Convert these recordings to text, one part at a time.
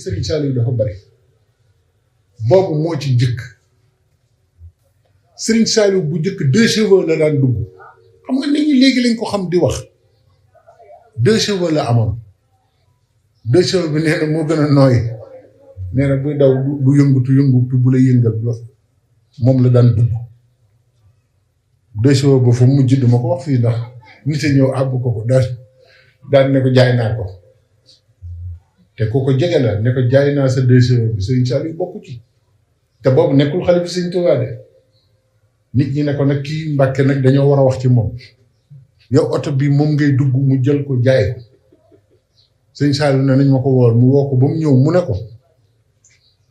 Serigne Saliou dafa bari boobu moo ci njëkk Serigne Saliou bu njëkk 2 chevaux la daan dugg xam nga nit ñi léegi lañ ko xam di wax 2 chevaux la amoon 2 chevaux bi nee na moo gën a nooy nee na buy daw du yëngutu bu la yëngal moom la daan dugg 2 chevaux ba fa mujj duma ko wax fii ndax nit a ñëw àbb ko daal ne ko jaay naa ko te ku ko jege la ne ko jaay naa sa 2 chevaux bi Serigne Saliou bokku ci te boobu nekkul xale bi Serigne Touba de nit ñi ne ko nag kii Mbàkke nag dañoo war a wax ci moom yow oto bi moom ngay dugg mu jël ko jaay ko Serigne Saliou ne nañ ma ko wool mu woo ko ba mu ñëw mu ne ko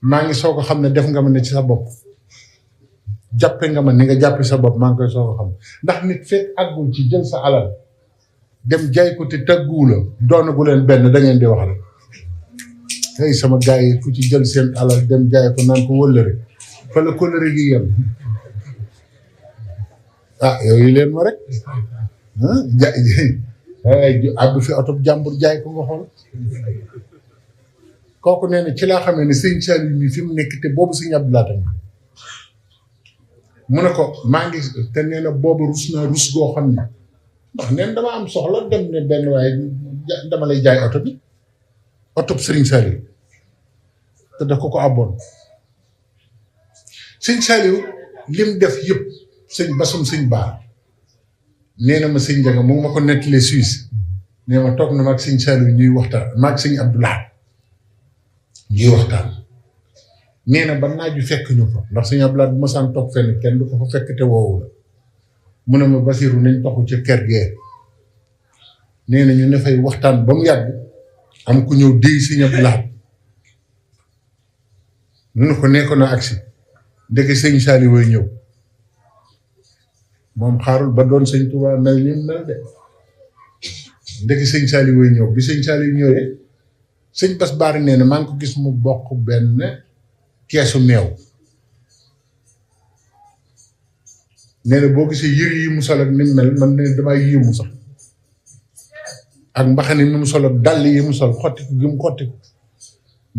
maa ngi soog a xam ne def nga ma ne ci sa bopp jàppe nga ma ni nga jàppe sa bopp maa ngi koy soog a xam ndax nit fekk àggul ci jël sa alal dem jaay ko te tàgguwu la doonagu leen benn da ngeen di wax rek hey sama gars yi ku ci jël seen alal dem jaay ko naan ko wëllëre fa la kóllëre gi yem ah yooyu leen ma rek àbb fi oto jàmbur jaay ko nga xool kooku nee na ci laa xamee ne sëñ Saliou mi fi mu nekk te boobu sëñ Abdou Lahad mu ne ko maa ngi te nee na boobu rus naa rus goo xam ne ndax neen dama am soxla dem ne benn waaye dama lay jaay oto bi oto Serigne Saliou te da ko abboon sëñ Saliou lim def yëpp sëñ basum sëñ baar nee na ma sëñ Njaga mu ngi ma ko nettalee Suisse nee ma toog na ma ak sëñ Saliou ñuy waxtaan ma ak sëñ Abdou Lahad ñuy waxtaan nee na ba naaju fekk ñu fa ndax sëñ Abdou Lahad bu ma saan toog fenn kenn du ko fa fekk te woowu la mu ne ma Basiru nañ toxu ca kër gee nee na ñu ne fay waxtaan ba mu yàgg am ku ñëw déy sëñ Abdou Lahad mu ne ko nekkoon na agsi ndeke sëñ Saliou way ñëw moom xaarul ba doon sëñ Touba mel ni mu mel de ndeke sëñ Saliou way ñëw bi sëñ Saliou ñëwee sëñ Bas Baari nee na maa ngi ko gis mu bokk benn keesu meew nee na boo gisee yëre yi mu sol ak ni mu mel man ne damay yéemu sax ak mbaxane mi mu sol ak dàll yi mu sol xottiku gi mu xottiku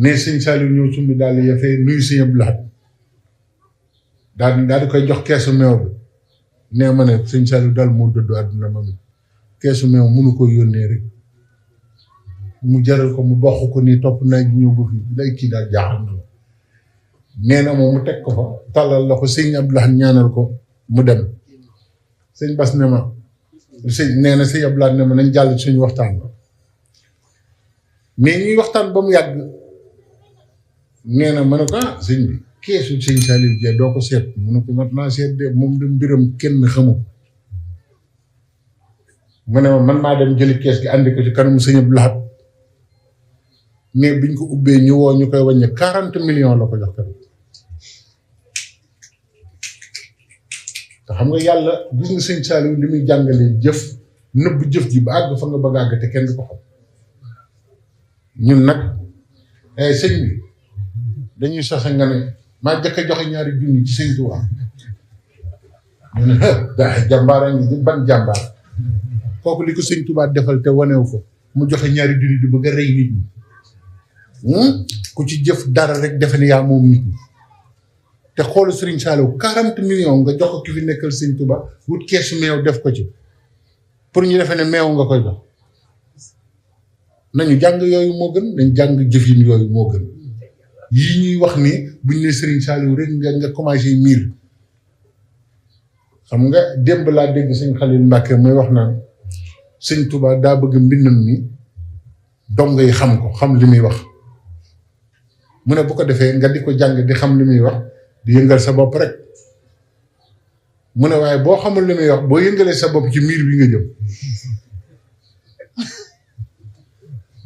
ne sëñ Saliou ñëw summi dàll ya fee nuyu sëñ Abdou Lahad daal di koy jox keesu meew bi nee ma ne sëñ Saliou daal moo dëddu àdduna ma mi keesu meew mënu ko yónnee rek mu jaral ko mu bokk ko nii topp naa ji ñëw ba fii lay kii daal jaaxal na la nee na moom mu teg ko fa tàllal la ko sëñ Abdou Lahad ñaanal ko mu dem sëñ Bas ne ma sëñ nee na sëñ Abdou Lahad ne ma nañ jàll suñu waxtaan ba mais ñuy waxtaan ba mu yàgg nee na ma ne ko sëñ bi keesu sëñ Saliou Dia doo ko seet mu ne ko mat naa seet de moom de mbiram kenn xamu mu ne ma man maa dem jëli kees gi andi ko ci kanamu sëñ Abdou Lahad mais biñ ko ubbee ñu woo ñu koy wàññi 40 millions la ko jox tamit te xam nga yàlla gis nga sëñ Saliou li muy jàngalee jëf nëbb jëf ji ba àgg fa nga bëgg a àgg te kenn du ko xam ñun nag sëñ bi dañuy sose nga ne maa jëkk a joxe 2 junni ci sëñ Tuubaa ñu ne jàmbaara ngi ban jàmbaar kooku li ko sëñ Tuubaa defal te wanew ko mu joxe 2 junni di bëgg a rey nit ñi ku ci jëf dara rek defe ne yaa moom nit ñi te xoolu Serigne Saliou 40 millions nga jox ko ki fi nekkal sëñ Tuubaa wut keesu meew def ko ci pour ñu defe ne meew nga koy jox nañu jàng yooyu moo gën nañ jàng jëfin yooyu moo gën yii ñuy wax ni buñ ne Serigne Saliou rek nga commencé miir xam nga démb laa dégg sëñ Xalil Mbàkke muy wax naan sëñ Tuubaa daa bëgg mbindam mi dong yi xam ko xam li muy wax mu ne bu ko defee nga di ko jàng di xam li muy wax di yëngal sa bopp rek mu ne waaye boo xamul li muy wax boo yëngalee sa bopp ci miir bi nga jëm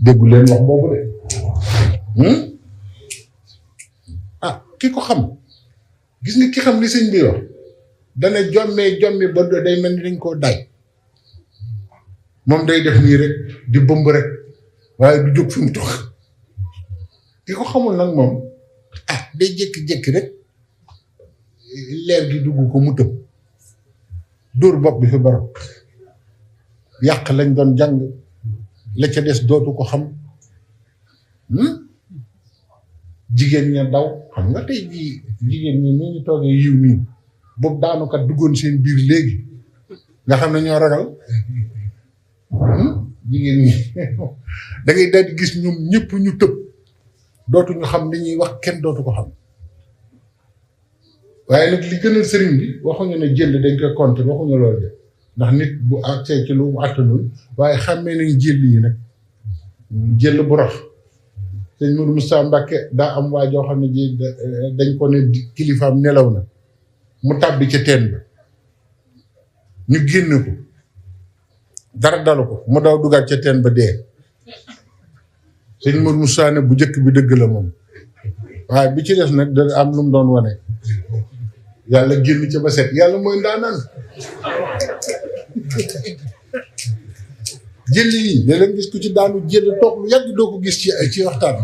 déggu leen wax boobu de ki ko xam gis nga ki xam li sëñ bi wax dana jommi ba day mel ni dañ koo daaj moom day def nii rek di bëmb rek waaye du jóg fi mu toog ki ko xamul nag moom day jékki-jékki rek leer gi dugg ko mu tëb dóor bopp bi fi barab yàq lañ doon jàng la ca des dootu ko xam jigéen ña daw xam nga tey jii jigéen ñi ni ñu toogee yiw nii boobu daanukat duggoon seen biir léegi nga xam ne ñoo ragal jigéen ñi da ngay daal di gis ñoom ñëpp ñu tëb dootuñu xam li ñuy wax kenn dootu ko xam waaye nag li gënal sëriñ bi waxuñu ne jël dañ koy compter waxuñu loolu de ndax nit bu àgsee ci lu mu àttanul waaye xàmmee nañ jël yi nag jël bu rax sëñ Modou Moustapha Mbacké daa am waa joo xam ne ji dañ ko ne kilifaam nelaw na mu tàbbi ca teen ba ñu génn ko dara dalu ko mu daw dugaat ca teen ba dee sëñ Modou Moustapha ne bu njëkk bi dëgg la moom waaye bi ci des nag da am lu mu doon wane yàlla génn ca ba set yàlla mooy ndaanaan jël yi léeg-léeg gis ku ci daanu jël toog lu yàgg doo ko gis ci waxtaan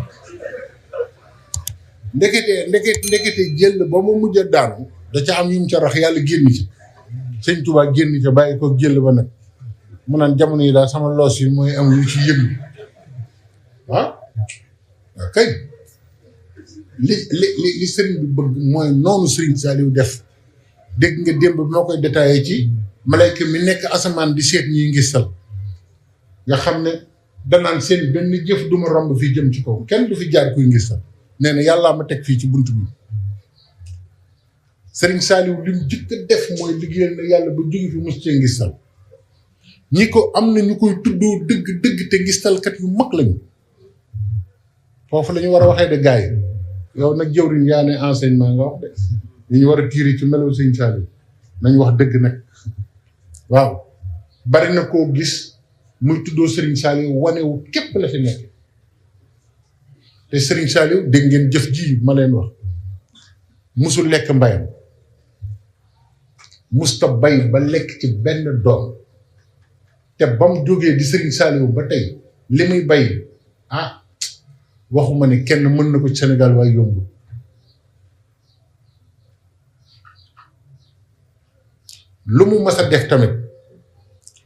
ndekete jël ba mu mujj a daanu da ca am yum ca rax yàlla génn ci sëñ Tuubaa génn ca bàyyi ko jël ba nag mu naan jamono yi daal sama loos yi mooy am lu ci yëngu waaw kay li sëriñ bi bëgg mooy noonu sëriñ Saliou def dégg nga démb moo koy détaillé ci malayka mi nekk asamaan di seet ñi ngi sal nga xam ne danaan seen benn jëf du ma romb fii jëm ci kaw kenn du fi jaar kuy ngi sal nee na yàllaa ma teg fii ci bunt bi sëriñ Saliou li mu jëkk a def mooy liggéeyal na yàlla ba jóge fi mos cee ngi sal ñi ko am na ñu koy tuddoo dëgg te ngistalkat yu mag lañu foofu la ñu war a waxee de gars yi yow nag jëwriñ yaa ne enseignement nga wax de li ñu war a tiiri ci melaw sëñ Saliou nañu wax dëgg nag waaw bari na koo gis muy tuddoo Serigne Saliou wanewu képp la fi nekk te Serigne Saliou dégg ngeen jëf ji ma leen wax musul lekk mbayam musta bay ba lekk ci benn doom te ba mu jógee di Serigne Saliou ba tey li muy bay waxuma ne kenn mën na ko ci Sénégal waaye yomb lu mu mas a def tamit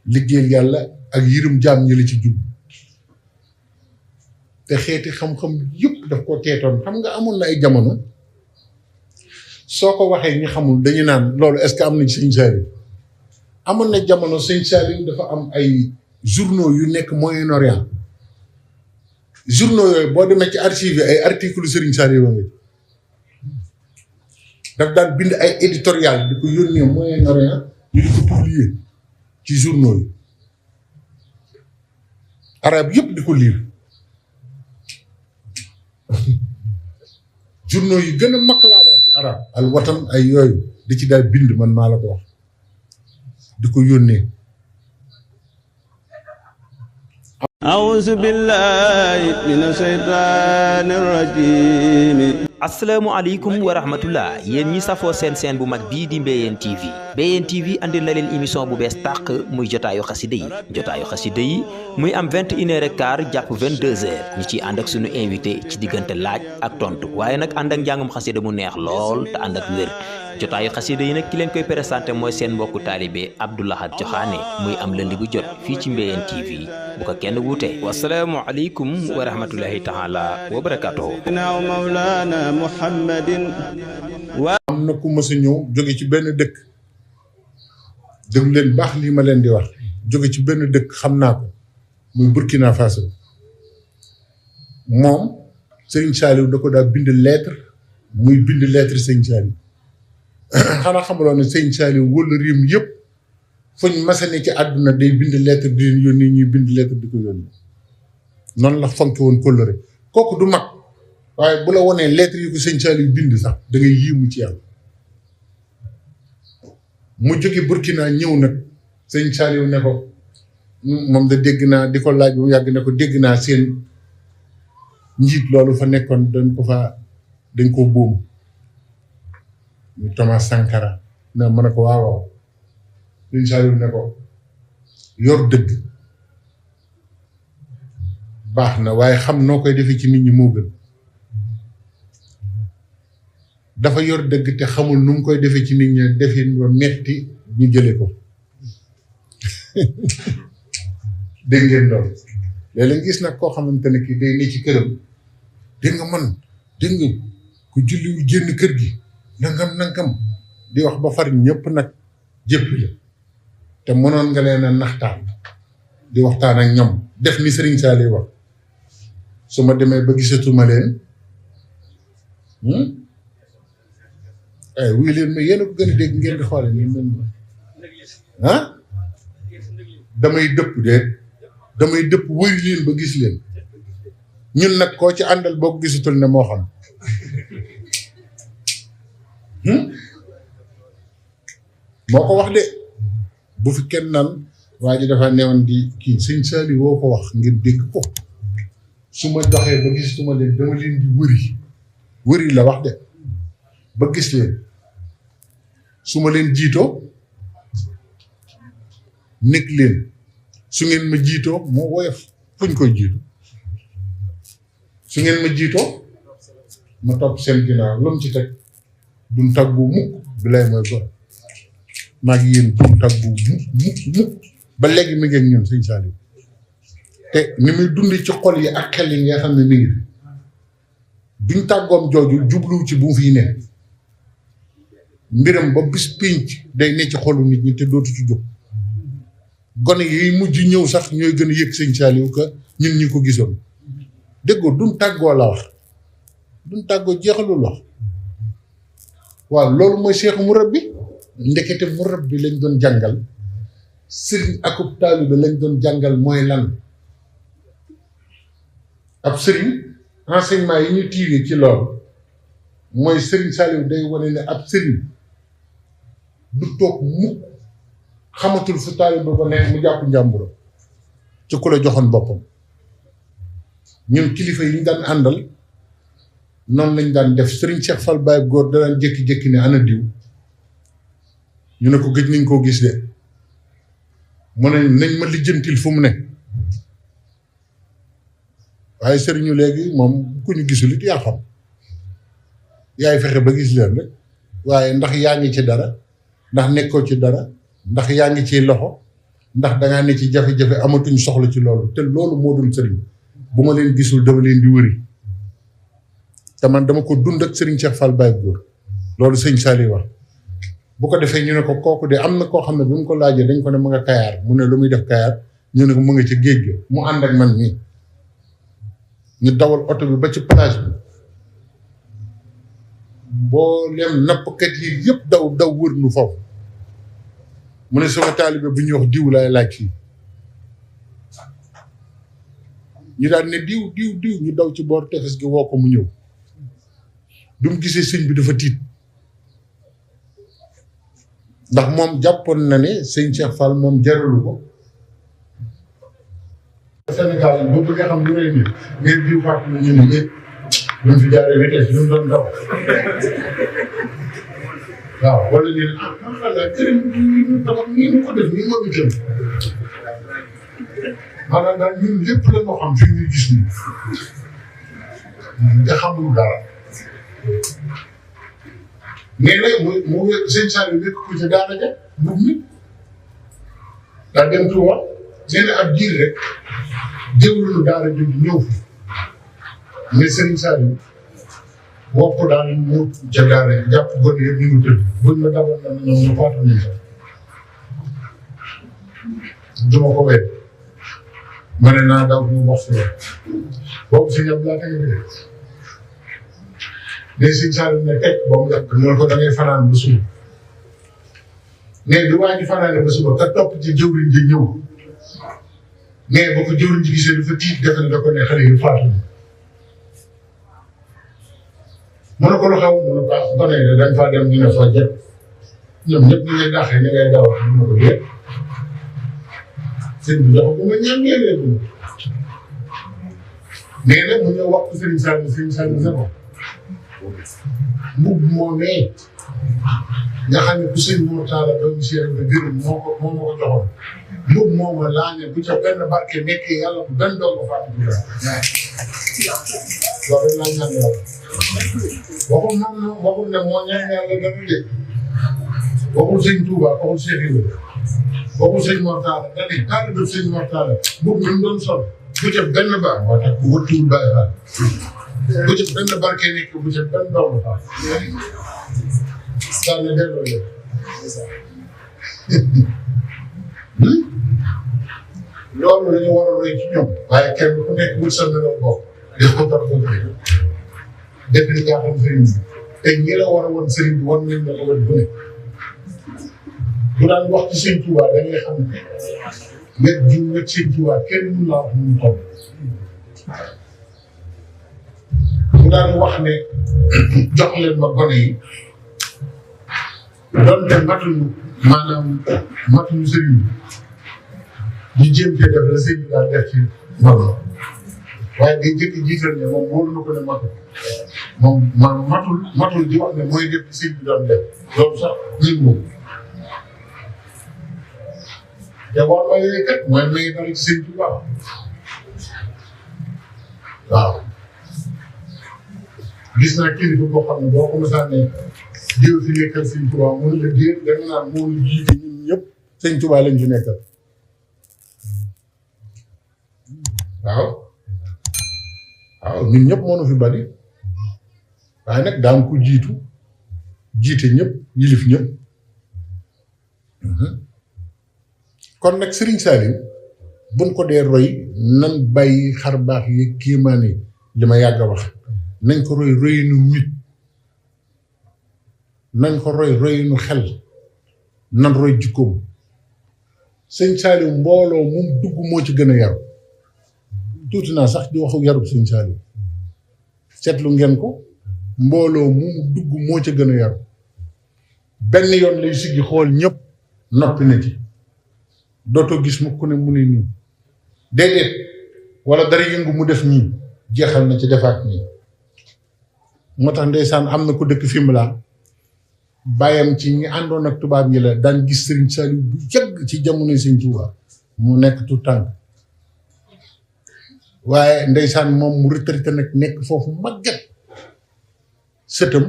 liggéeyal yàlla ak yërëm jaam ñi la ci jub te xeeti xam-xam yëpp daf ko teetoon xam nga amoon na ay jamono soo ko waxee ñi xamul dañu naan loolu est-ce que am na ci sëñ Saliou amoon na jamono sëñ Saliou dafa am ay journaux yu nekk Moyen-Orient journaux yooyu boo demee ci archive ay article Serigne Saliou nga daf daan bind ay éditorial di ko yónnee Moyen-Orient ñu di ko publier ci journaux yi arab yëpp di ko lire journaux yi gën a mag laa la wax ci arab al watan ay yooyu di ci daal bind man maa la ko wax di ko yónnee أعوذ بالله من الشيطان الرجيم asalaamaaleykum wa rahmatullah yéen ñi safoo seen bu mag bii di Mbéyeen TV Mbéyeen TV andil na leen émission bu bees tàq muy jotaayu xasida yi muy am 21h15 jàpp 22h ñi ciy ànd ak sunu invité ci diggante laaj ak tontu waaye nag ànd ak njàngum xasida mu neex lool te ànd ak wér jotaayu xasida yi nag ki leen koy présenté mooy seen mbokku taalibe Abdou Lahad Joxaane muy am lundi bu jot fii ci Mbéyeen TV bu ko kenn wuute wasalaamualeykum wa rahmatullahi taala wa barakatuhu am na ku mës a ñëw jóge ci benn dëkk déglu leen baax lii ma leen di wax jóge ci benn dëkk xam naa ko muy Burkina Faso moom Serigne Saliou da ko daa bind lettre muy bind lettre Serigne Saliou xanaa xamuloo ne Serigne Saliou wala réew yëpp fuñ masane ci àdduna day bind lettre di leen yónni ñuy bind lettre di ko yónni noonu la fonke woon kóllëre kooku du mag waaye bu la wonee lettre yi ko sëñ Saliou bind sax da ngay yéemu ci yàlla mu jóge Burkina ñëw nag sëñ Saliou ne ko moom da dégg naa di ko laaj bu yàgg ne ko dégg naa seen njiit loolu fa nekkoon dañ ko boom ñu Thomas Sankara na mën a ko waaw sëñ Saliou ne ko yor dëgg baax na waaye xam noo koy defee ci nit ñi moo gën dafa yor dëgg te xamul nu mu koy defee ci nit ñi defin ba metti ñu jële ko dégg ngeen loolu léeg-léeg gis nag koo xamante ne kii day ne ci këram dégg nga man dégg nga ku julliwul génn kër gi nangam di wax ba far ñëpp nag jéppi la te mënoon nga leen a naxtaan di waxtaan ak ñoom def ni Serigne Saliou wax su ma demee ba gisatuma leen wuy leen ma yéen a ko gën a dégg ngeen di xoole ni ah damay dëpp wëri leen ba gis leen ñun nag koo ci àndal boo ko gisatul ne moo xam moo ko wax de bu fi kenn naan waa ji dafa newoon di kii sëñ Saliou woo ko wax ngir dégg ko su ma doxee ba gisatuma leen dama leen di wëri la wax de ba gis leen su ma leen jiitoo nekk leen su ngeen ma jiitoo moo woyof fuñ koy jiitu su ngeen ma jiitoo ma topp seen ginnaaw lu mu ci teg duñ tàggu mukk bi lay mooy gor maa ngi yéen duñ tàggu mukk ba léegi mi ngi ak ñun sëñ Saliou te ni muy dundi ci xol yi ak xel yi nga xam ne mi ngi duñ tàggoom jooju jubluwu ci bu mu fiy ne mbiram ba bis pénc day ne ci xolu nit ñi te dootu ci jóg gone yi mujj ñëw sax ñooy gën a yëg sëñ Saliou que ñun ñi ko gisoon déggoo duñ tàggoo la wax duñ tàggoo jeexalul wax waaw loolu mooy Cheikh Mourabbi ndekete Mourabbi lañ doon jàngal sëriñ akub taalibe lañ doon jàngal mooy lan ab sëriñ enseignement yi ñu tiiree ci loolu mooy sëriñ Saliou day wane ne ab sëriñ du toog mukk xamatul fu taalibe ba ne mu jàpp njàmburo ci ku la joxoon boppam ñun kilifa yi ñu daan àndal noonu lañ daan def Serigne Cheikh Fall Baye góor da daan jékki-jékki ne ana diw ñu ne ko gëj nañ koo gis de mu ne nañ ma lijjantil fu mu ne waaye sëriñu léegi moom ku ñu gisul it yaa xam yaay fexe ba gis leen rek waaye ndax yaa ngi ci dara ndax nekkoo ci dara ndax yaa ngi ci loxo ndax dangaa ne ci jafe-jafe amatuñ soxla ci loolu te loolu moo dul sëriñ bu ma leen gisul dama leen di wëri te man dama ko dund ak Serigne Cheikh Fall Baye góor loolu sëñ Saliou wax bu ko defee ñu ne ko kooku de am na koo xam ne bi mu ko laajee dañ ko ne mu nga Kayaar mu ne lu muy def Kayaar ñu ne ko mu nga ci géej ga mu ànd ak man nii ñu dawal oto bi ba ci plage bi mboolem nappkat yi yëpp daw wër nu foofu mu ne sama taalibe bu ñuy wax diw laay laaj fii ñu daan ne diw ñu daw ci boor tefes gi woo ko mu ñëw bi mu gisee sëñ bi dafa tiit ndax moom jàppoon na ne sëñ Cheikh Fall moom jaralu ko Sénégal yi boo bëggee xam lu rëy nii ngir diw fàtt na ñu ne ñëpp ñu fi jaaree vitesse ñu doon daw waaw wala ñu ne maanaam këram ñu tabax nii ñu ko def nii moom itam maanaam daal ñun lépp la moo xam fi ñuy gis nii nga xamul dara mais nag mu sëñ Saliou nekk ko ci daara ja mbub mi daa dem Touba nee na ab diir rek jëwlu daara ji ñëw fi mais sëñ Saliou wopp daal mu ca daara jàpp gone yëpp ñu ngi tëdd buñ ma dabal na ñoom ñu faatu nañ sax duma ko wet ma ne naa daw ñu wax si boobu si ñam laa tege bi mais sëñ Saliou ne teg ba mu yàgg ñu ne ko da ngay fanaan ba suba mais bi waa ji fanaane ba suba ka topp ci jëwriñ ji ñëw mais boo ko jëwriñ ji gisee dafa tiit defe ne da ko ne xale yi faatu na mu ne ko lu xaw mu ne ko gone yi dañ faa dem ñu ne fa jëpp ñoom ñëpp ñu ngay dàqee ñu ngay daw mu ne ko déet sëñ bi dafa bu ma ñaan ñeewee bu mais nag mu ñëw wax ko sëriñ Saliou ne ko mbubb moomee nga xam ne bu sëñ moo taala doomu Cheikh nga gërëm moo ma ko joxoon mbubb mooma laa ne bu ca benn barke nekkee yàlla bu benn doog ko fàtte bu daal loolu laa ñaan yàlla waxul ne moo ñaan yàlla dana de waxul sëñ Touba waxul Cheikh Ibrahima waxul sëñ Mor Talla da ne taal def sëñ Mor Talla mbubb mi mu doon sol bu ca benn baax moo tax ku wëttuwul bàyyi xaal bu ci benn barke nekk bu ci benn doom saa ne delloo leen loolu la ñu war a roy ci ñoom waaye kenn ku nekk bul sa meloo bopp def ko tax ko def li nga xam sëriñ bi te ñi la war a woon sëriñ bi wan nañ la ko wet bu ne bu daan wax ci sëñ Tuubaa da ngay xam ne wet ji wet sëñ Tuubaa kenn mënu laa wax mu toll bu daan wax ne jox leen ma gone yi donte matuñu maanaam matuñu sëriñ bi ñu jéem cee def la sëñ bi daal def ci mbooloo waaye day jëkk jiital ne moom wóolu na ko ne matul moom maanaam matul di wax ne mooy def ci sëñ bi doon def loolu sax ñun moom te war ma yooyu kat mooy may dara ci sëñ bi waaw gis naa kilifa boo xam ne boo ko mosaan ne jiw fi nekkal sëñ Tuubaa mun la déet da nga naan moo ñu jiite ñun ñëpp sëñ Tuubaa lañ fi nekkal waaw ñun ñëpp moo nu fi bari waaye nag daan ko jiite ñëpp yilif ñëpp kon nag Serigne Saliou buñ ko dee roy nan bàyyi xar baax yi kéemaane li ma yàgg a wax nañ ko roy royinu nit nañ ko roy royinu xel nan roy jikkoom sëñ Saliou mbooloo moom dugg moo ci gën a yaru tuuti naa sax di waxu yarub sëñ Saliou seetlu ngeen ko mbooloo moom dugg moo ca gën a yaru benn yoon lay siggi xool ñëpp noppi na ci dootoo gis mu ku ne mu ne nii déedéet wala dara yëngu mu def nii jeexal na ci defaat nii moo tax ndeysaan am na ko dëkk Fimela bàyyam ci ñi àndoon ak tubaab yi la daan gis Serigne Saliou bu yàgg ci jamono Sëñ Tuubaa mu nekk tout tànk waaye ndeysaan moom mu retraité nag nekk foofu màgget sëtam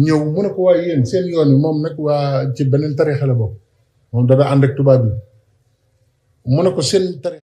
ñëw mu ne ko waaye yéen seen yoon yi moom nag waa ci beneen tarixa la bokk moom dana ànd ak tubaab yi mu ne ko seen tarixa